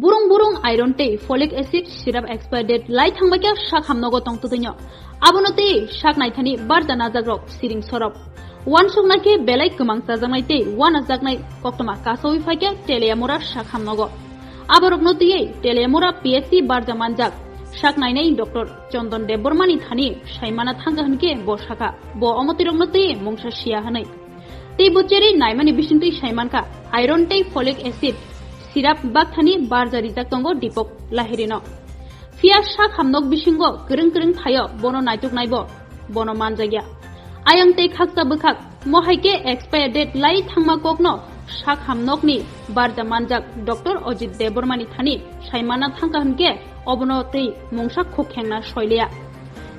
burung iron tei folic acid syrup expired date lai thangbakia Sakhamnogo tongtutinyo abonote sak naithani barja najagrok siring sorop wan sugnake belai kemang sajangnai tei wan ajaknai koktoma kasawi phaike teleamura Sakhamnogo aborok notiye teleamura PhD barja manjak sak nainai Dr. Chondon Debormani thani saimana thangga hunke bo saka bo omotirok notiye mungsa sia hanai tei bocheri naimani bisingtui saimanka iron tei folic acid syrup bakthani barja rijak tongo dipok lahirino fia Sakhamnog bisingo kereng thayo bono naituk naibo bono manjagya ayang tei khakta bukhak mohaike expired date lai thangma kokno Sakhamnogni barja manjak Dr. Ojit Debormani thani saimana thangka hunke obono tei mungsa khokhengna soileya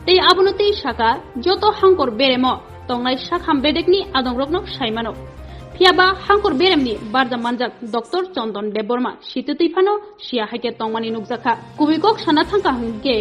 tei abono tei saka joto hangkor beremo tongnai Sakham bedekni adongrokno saimano Fiaba hangkor beremni barja manjak Dr. Chondon Deborma situtifano sia haike tongmani nukjaka kubikok sana thangka hunke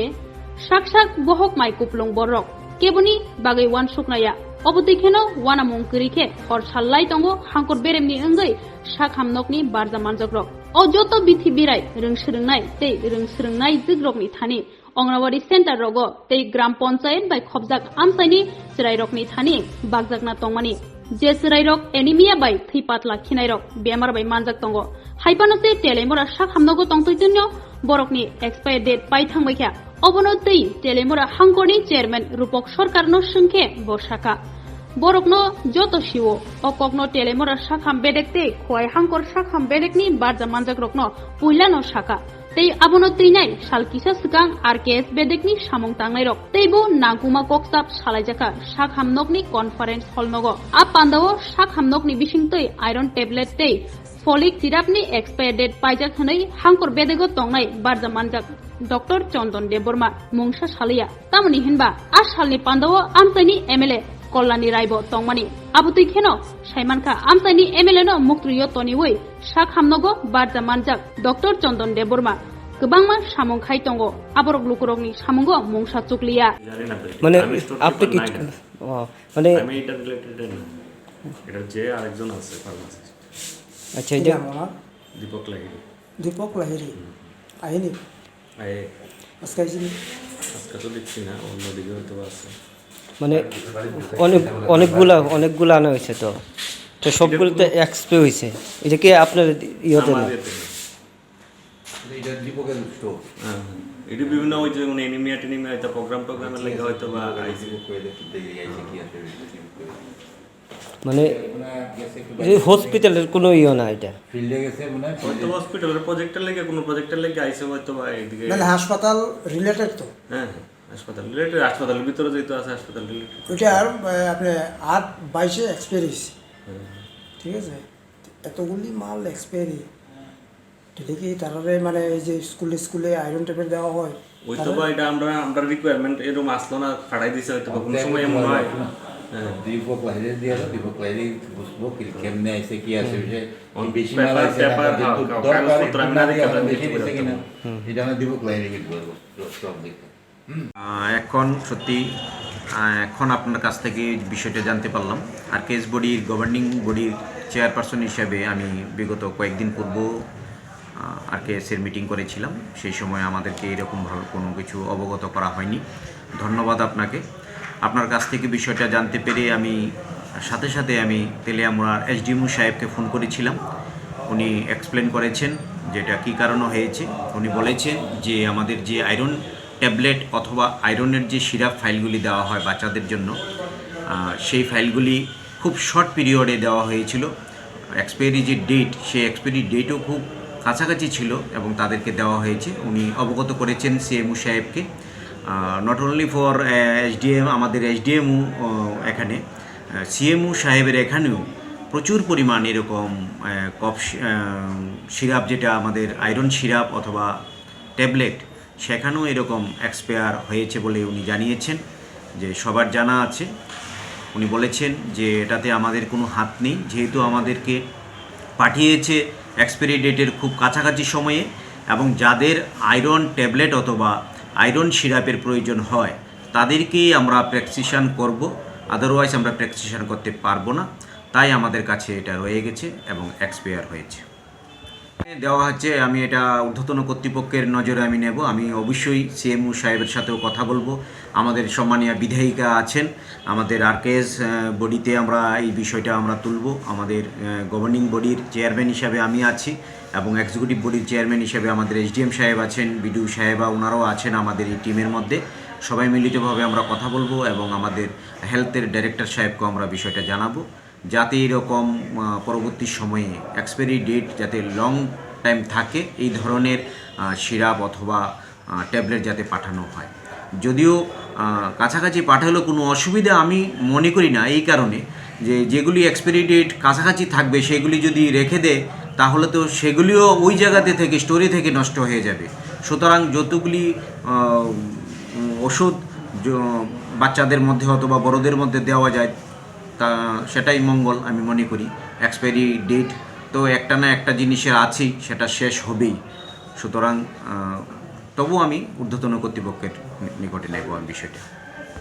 sak bohok mai kuplung borok keboni bagai wan suknaya obodikheno wana mungkirike hor sallai tongo hangkor beremni ongoi Sakhamnogni barja manjakrok o joto bithi birai rungsrungnai tei rungsrungnai jigrokni thani Ongnawari center rogo tei gram panchayat bai khobjak amsaini chirairokni thani bagjakna tongmani je chirairok anemia bai thei patla khinairok bemar bai manjak tongo haipanote telemora Sakhamnogo tongtoitonyo borokni expired date pai thangbaikha obono tei telemora hangkorni chairman Rupok Sarkarno sungkhe bosaka borokno joto siwo okokno telemora Sakham bedekte khwai hangkor Sakham bedekni barja manjakrokno puilano saka tei abono teinai salkisa sikang RKS bedekni samung tangnai teibo naguma kokchap salaijaka Sakhamnogni conference hallnogo a pandao Sakhamnogni bisingtoi iron tablet tei folic syrupni expired date paijak hanai hangkor bedego tongnai barja manjak Dr. Chondon Deborma mungsa salia tamoni hinba a salni pandao amtani MLA Kollani Raibo tongmani abutui kheno saimanka amtani MLA no muktriyo toniwoi Sakhamnogo barja manjak Dr. Chondon Deborma गोबांमा सामung खाइ tongo aborok lukurokni samungo mungsa chukliya মানে আপনি কি মানে আমি এটা related না এটা যে আরেকজন আছে ফার্মাসিস্ট আচ্ছা এটা দীপক লাহিরি আইনি আয়ে আজকে তো দেখছি না অন্য দিকে হয়তো আছে মানে অনেকগুলা আনা হয়েছে তো সবগুলোতে এক্সপে হয়েছে এটা কি আপনার ইয়েতে না এটা দীপকের স্টোর এটা বিভিন্ন ওই যে মানে এনিমিয়া হয়তো প্রোগ্রামের লাগে হয়তো বা আইসি কি আছে মানে এই হসপিটালের কোনো ইয়ে না এটা ফিল্ডে গেছে মানে হয়তো হসপিটালের প্রজেক্টের লাগে আইসে হয়তো বা এইদিকে মানে হাসপাতাল রিলেটেড তো হ্যাঁ হাসপাতাল রিলেটেড হাসপাতালের ভিতরে যেহেতু আছে হাসপাতাল রিলেটেড ওইটা আর আপনি 8/22 এক্সপেরিস ঠিক আছে এতগুলি মাল এক্সপেরি দেখি তারারে মানে এই যে স্কুলে আয়রন ট্যাবলেট দেওয়া হয় ওই তো বা এটা আমরা রিকোয়ারমেন্ট এরকম আসলো না ফাড়াই দিছে হয়তো কোনো সময় এমন হয় দীপক লাহিরি দিয়ে দীপক লাহিরি বুঝবো কি কেমনে আছে কি আছে অন বেশি মাল আছে কাগজপত্র আমি না দেখে এটা আমি দীপক লাহিরি বলবো সব দেখতে এখন সত্যি এখন আপনার কাছ থেকে বিষয়টা জানতে পারলাম আর কেস বডির গভর্নিং বডির চেয়ারপারসন হিসেবে আমি বিগত কয়েকদিন পূর্ব আরকেএসের মিটিং করেছিলাম সেই সময় আমাদেরকে এরকমভাবে কোনো কিছু অবগত করা হয়নি ধন্যবাদ আপনাকে আপনার কাছ থেকে বিষয়টা জানতে পেরে আমি সাথে আমি তেলিয়ামুড়ার এসডিএমও সাহেবকে ফোন করেছিলাম উনি এক্সপ্লেন করেছেন যেটা কী কারণে হয়েছে উনি বলেছেন যে আমাদের যে আয়রন ট্যাবলেট অথবা আয়রনের যে সিরাপ ফাইলগুলি দেওয়া হয় বাচ্চাদের জন্য সেই ফাইলগুলি খুব শর্ট পিরিয়ডে দেওয়া হয়েছিল এক্সপায়ারি যে ডেট সেই এক্সপায়ারি ডেটও খুব কাছাকাছি ছিল এবং তাদেরকে দেওয়া হয়েছে উনি অবগত করেছেন সিএমও সাহেবকে নট অনলি ফর এসডিএম আমাদের এসডিএমও এখানে সিএমও সাহেবের এখানেও প্রচুর পরিমাণ এরকম কফ সিরাপ যেটা আমাদের আয়রন সিরাপ অথবা ট্যাবলেট সেখানেও এরকম এক্সপায়ার হয়েছে বলে উনি জানিয়েছেন যে সবার জানা আছে উনি বলেছেন যে এটাতে আমাদের কোনো হাত নেই যেহেতু আমাদেরকে পাঠিয়েছে এক্সপায়ারি ডেটের খুব কাছাকাছি সময়ে এবং যাদের আয়রন ট্যাবলেট অথবা আয়রন সিরাপের প্রয়োজন হয় তাদেরকেই আমরা প্রেসক্রিপশন করব আদারওয়াইজ আমরা প্রেসক্রিপশন করতে পারবো না তাই আমাদের কাছে এটা রয়ে গেছে এবং এক্সপায়ার হয়েছে দেওয়া হচ্ছে, আমি এটা ঊর্ধ্বতন কর্তৃপক্ষের নজরে আমি নেব। আমি অবশ্যই সিএমও সাহেবের সাথেও কথা বলবো। আমাদের সম্মানীয় বিধায়িকা আছেন, আমাদের আরকেএস বডিতে আমরা এই বিষয়টা আমরা তুলব। আমাদের গভর্নিং বডির চেয়ারম্যান হিসাবে আমি আছি এবং এক্সিকিউটিভ বডির চেয়ারম্যান হিসাবে আমাদের এসডিএম সাহেব আছেন, বিডিও সাহেবা ওনারাও আছেন আমাদের এই টিমের মধ্যে। সবাই মিলিতভাবে আমরা কথা বলবো এবং আমাদের হেলথের ডাইরেক্টর সাহেবকেও আমরা বিষয়টা জানাবো, যাতে এরকম পরবর্তী সময়ে এক্সপায়ারি ডেট যাতে লং টাইম থাকে এই ধরনের সিরাপ অথবা ট্যাবলেট যাতে পাঠানো হয়। যদিও কাছাকাছি পাঠালেও কোনো অসুবিধা আমি মনে করি না, এই কারণে যে যেগুলি এক্সপায়ারি ডেট কাছাকাছি থাকবে সেগুলি যদি রেখে দেয় তাহলে তো সেগুলিও ওই জায়গাতে থেকে স্টোরে থেকে নষ্ট হয়ে যাবে। সুতরাং যতগুলি ওষুধ বাচ্চাদের মধ্যে অথবা বড়দের মধ্যে দেওয়া যায় তা সেটাই মঙ্গল আমি মনে করি। এক্সপায়ারি ডেট তো একটা না একটা জিনিসের আছেই, সেটা শেষ হবেই। সুতরাং তবু আমি ঊর্ধ্বতন কর্তৃপক্ষের নিকটে নেব বিষয়টা।